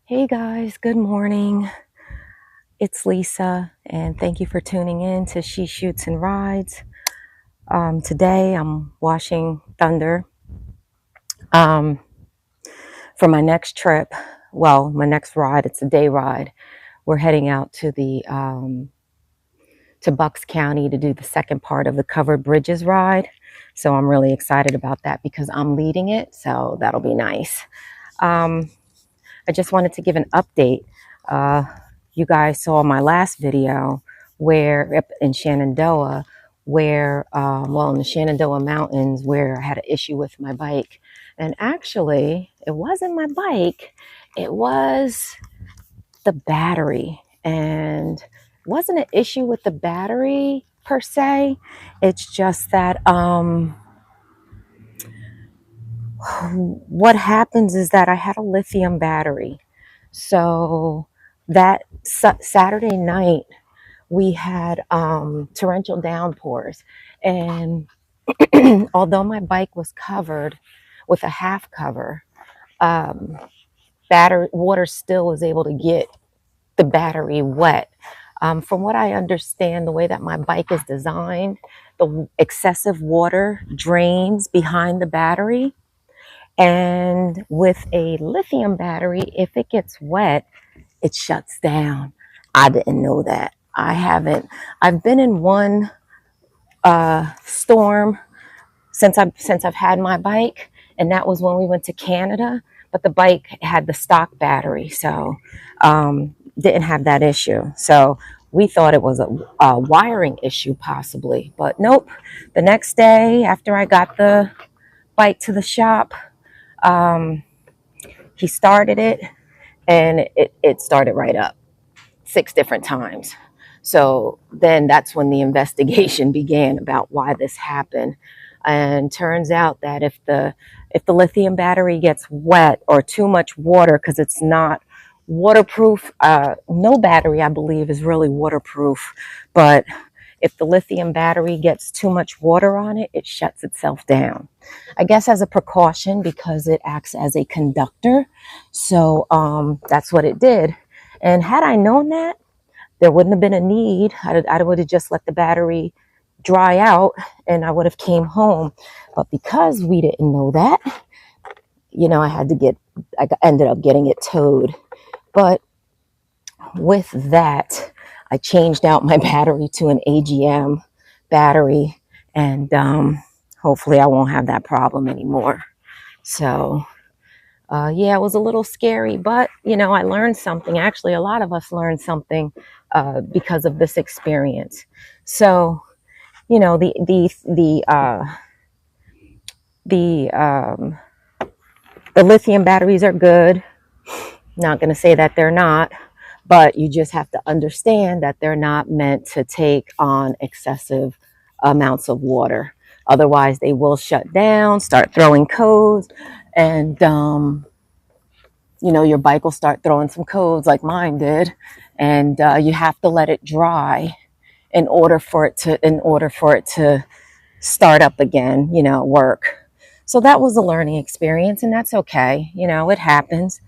Hey guys, good morning. It's Lisa, and thank you for tuning in to She Shoots and Rides. Today I'm washing Thunder um, for my next trip. Well, my next ride, it's a day ride. We're heading out to to Bucks County to do the second part of the Covered Bridges ride. So I'm really excited about that because I'm leading it, so that'll be nice. Um, I just wanted to give an update. Uh, you guys saw my last video where in Shenandoah, in the Shenandoah Mountains, where I had an issue with my bike. And actually, it wasn't my bike, it was the battery. And it wasn't an issue with the battery per se. It's just that what happens is that I had a lithium battery. So that Saturday night, we had torrential downpours. And although my bike was covered with a half cover, um, water still was able to get the battery wet. From what I understand, the way that my bike is designed, the excessive water drains behind the battery. And with a lithium battery, if it gets wet, it shuts down. I didn't know that. I've been in one storm since I've had my bike, and that was when we went to Canada. But the bike had the stock battery, so didn't have that issue. So we thought it was a wiring issue possibly, but nope. The next day after I got the bike to the shop, he started it, and it started right up 6 different times. So then that's when the investigation began about why this happened. And turns out that if the lithium battery gets wet or too much water, because it's not waterproof, no battery I believe is really waterproof, but if the lithium battery gets too much water on it, it shuts itself down. I guess as a precaution because it acts as a conductor. So that's what it did. And had I known that, there wouldn't have been a need. I would have just let the battery dry out and I would have came home. But because we didn't know that, I ended up getting it towed. But with that, I changed out my battery to an AGM battery, and hopefully I won't have that problem anymore. So yeah, it was a little scary, but I learned something. Actually, a lot of us learned something because of this experience. So, the lithium batteries are good. Not going to say that they're not, but you just have to understand that they're not meant to take on excessive amounts of water. Otherwise, they will shut down, start throwing codes, and your bike will start throwing some codes like mine did, and you have to let it dry in order for it to start up again, work. So that was a learning experience, and that's okay. It happens.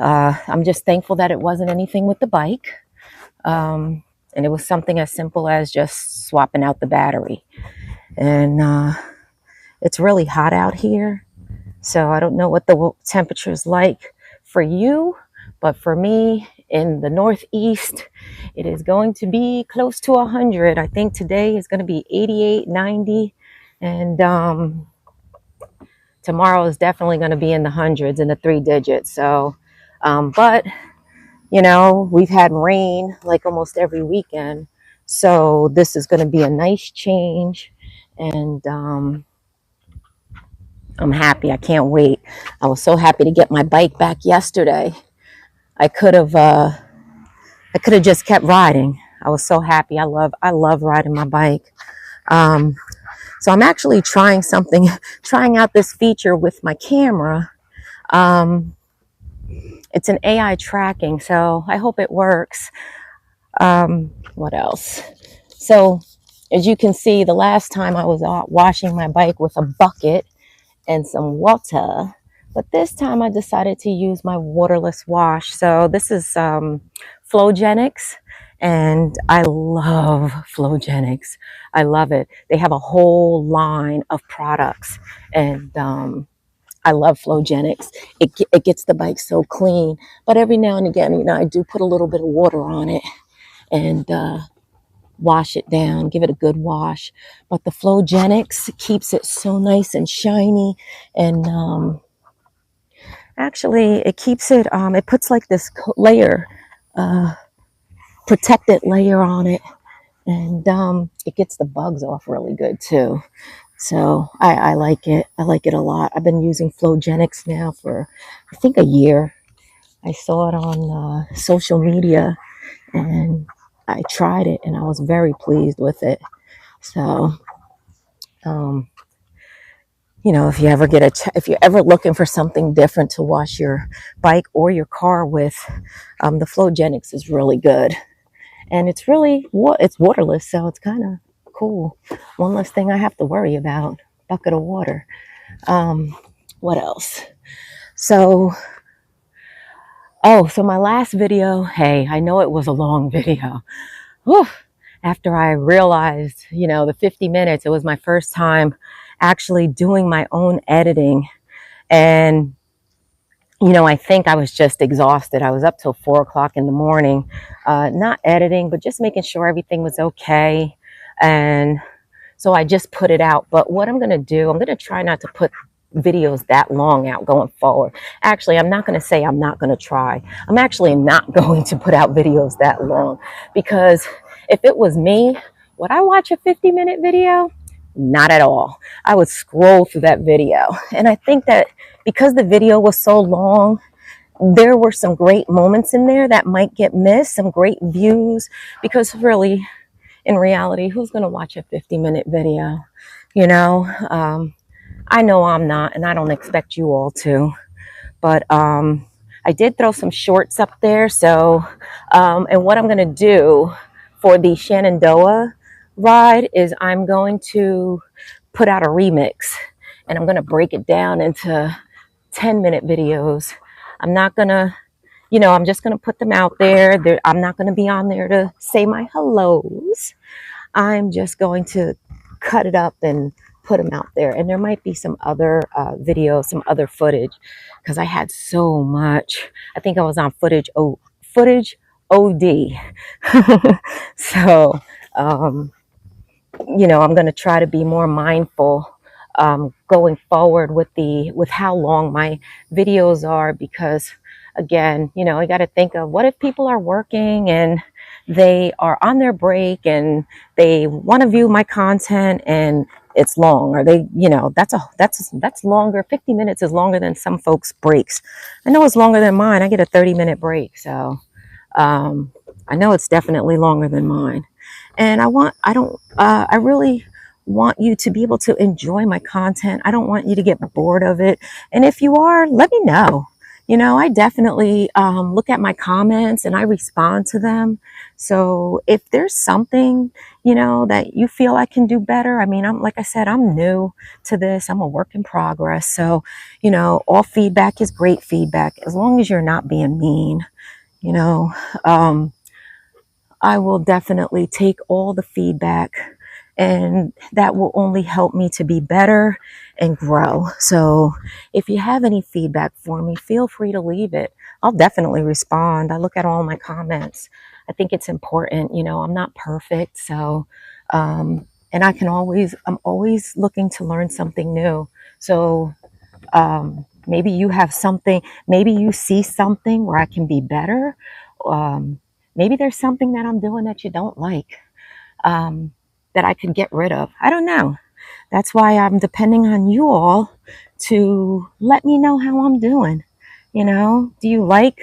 I'm just thankful that it wasn't anything with the bike. And it was something as simple as just swapping out the battery. And it's really hot out here. So I don't know what the temperature is like for you, but for me in the Northeast, it is going to be close to 100. I think today is going to be 88, 90. And tomorrow is definitely going to be in the hundreds, in the 3 digits. So, but we've had rain like almost every weekend. So this is going to be a nice change. And I'm happy. I can't wait. I was so happy to get my bike back yesterday. I could have just kept riding. I was so happy. I love riding my bike. So I'm actually trying out this feature with my camera. It's an AI tracking, so I hope it works. What else? So as you can see, the last time I was washing my bike with a bucket and some water, But this time I decided to use my waterless wash. So this is Flowgenix, and I love Flowgenix. I love it. They have a whole line of products, and I love Flowgenix. It gets the bike so clean. But every now and again, you know, I do put a little bit of water on it and wash it down, give it a good wash. But the Flowgenix keeps it so nice and shiny, and actually it keeps it, it puts like this layer, protected layer on it, and it gets the bugs off really good too. So I like it. I like it a lot. I've been using Flowgenix now for, I think, a year. I saw it on social media, and I tried it, and I was very pleased with it. So, you know, if you ever if you're ever looking for something different to wash your bike or your car with, the Flowgenix is really good, and it's really it's waterless, so it's kind of cool. One less thing I have to worry about. Bucket of water. What else? So, so my last video, hey, I know it was a long video. Whew. After I realized, you know, the 50 minutes, it was my first time actually doing my own editing. And, you know, I think I was just exhausted. I was up till 4 o'clock in the morning, not editing, but just making sure everything was okay. And so I just put it out. But what I'm going to do, I'm going to try not to put videos that long out going forward. Actually, I'm not going to say I'm not going to try. I'm actually not going to put out videos that long, because if it was me, would I watch a 50-minute video? Not at all. I would scroll through that video. And I think that because the video was so long, there were some great moments in there that might get missed, some great views, because really, in reality, who's going to watch a 50-minute video? You know, I know I'm not, and I don't expect you all to, but I did throw some shorts up there. So, and what I'm going to do for the Shenandoah ride is I'm going to put out a remix, and I'm going to break it down into 10-minute videos. I'm not going to, you know, I'm just going to put them out there. I'm not going to be on there to say my hellos. I'm just going to cut it up and put them out there. And there might be some other videos, some other footage, because I had so much. I think I was on footage OD. So, you know, I'm going to try to be more mindful going forward with how long my videos are, because again, you know, I got to think of, what if people are working and they are on their break and they want to view my content and it's long, or they, you know, that's longer. 50 minutes is longer than some folks' breaks. I know it's longer than mine. I get a 30-minute break. So, I know it's definitely longer than mine. And I really want you to be able to enjoy my content. I don't want you to get bored of it. And if you are, let me know. You know, I definitely look at my comments and I respond to them. So if there's something, you know, that you feel I can do better, I mean, like I said, I'm new to this. I'm a work in progress. So, you know, all feedback is great feedback, as long as you're not being mean. You know, I will definitely take all the feedback, and that will only help me to be better and grow. So if you have any feedback for me, feel free to leave it. I'll definitely respond. I look at all my comments. I think it's important. You know, I'm not perfect. So, and I'm always looking to learn something new. So, maybe you have something, maybe you see something where I can be better. Maybe there's something that I'm doing that you don't like, that I could get rid of. I don't know. That's why I'm depending on you all to let me know how I'm doing. You know, do you like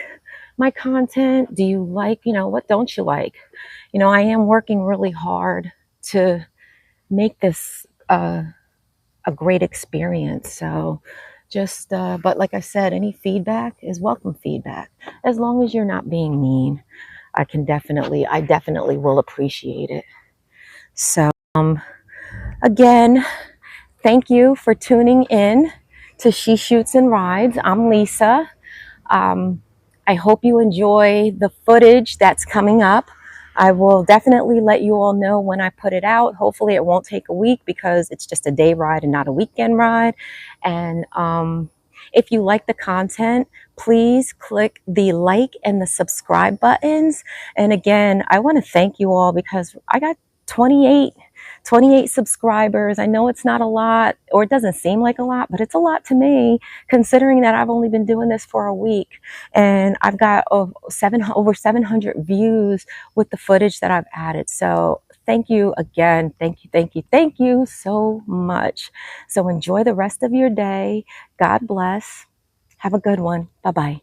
my content? Do you like, you know, what don't you like? You know, I am working really hard to make this a great experience. So just, but like I said, any feedback is welcome feedback. As long as you're not being mean, I definitely will appreciate it. So, again, thank you for tuning in to She Shoots and Rides. I'm Lisa. I hope you enjoy the footage that's coming up. I will definitely let you all know when I put it out. Hopefully it won't take a week because it's just a day ride and not a weekend ride. And if you like the content, please click the like and the subscribe buttons. And again, I want to thank you all because I got 28 subscribers. I know it's not a lot, or it doesn't seem like a lot, but it's a lot to me, considering that I've only been doing this for a week. And I've got over 700 views with the footage that I've added. So thank you again. Thank you so much. So enjoy the rest of your day. God bless. Have a good one. Bye-bye.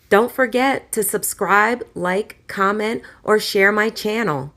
Don't forget to subscribe, like, comment, or share my channel.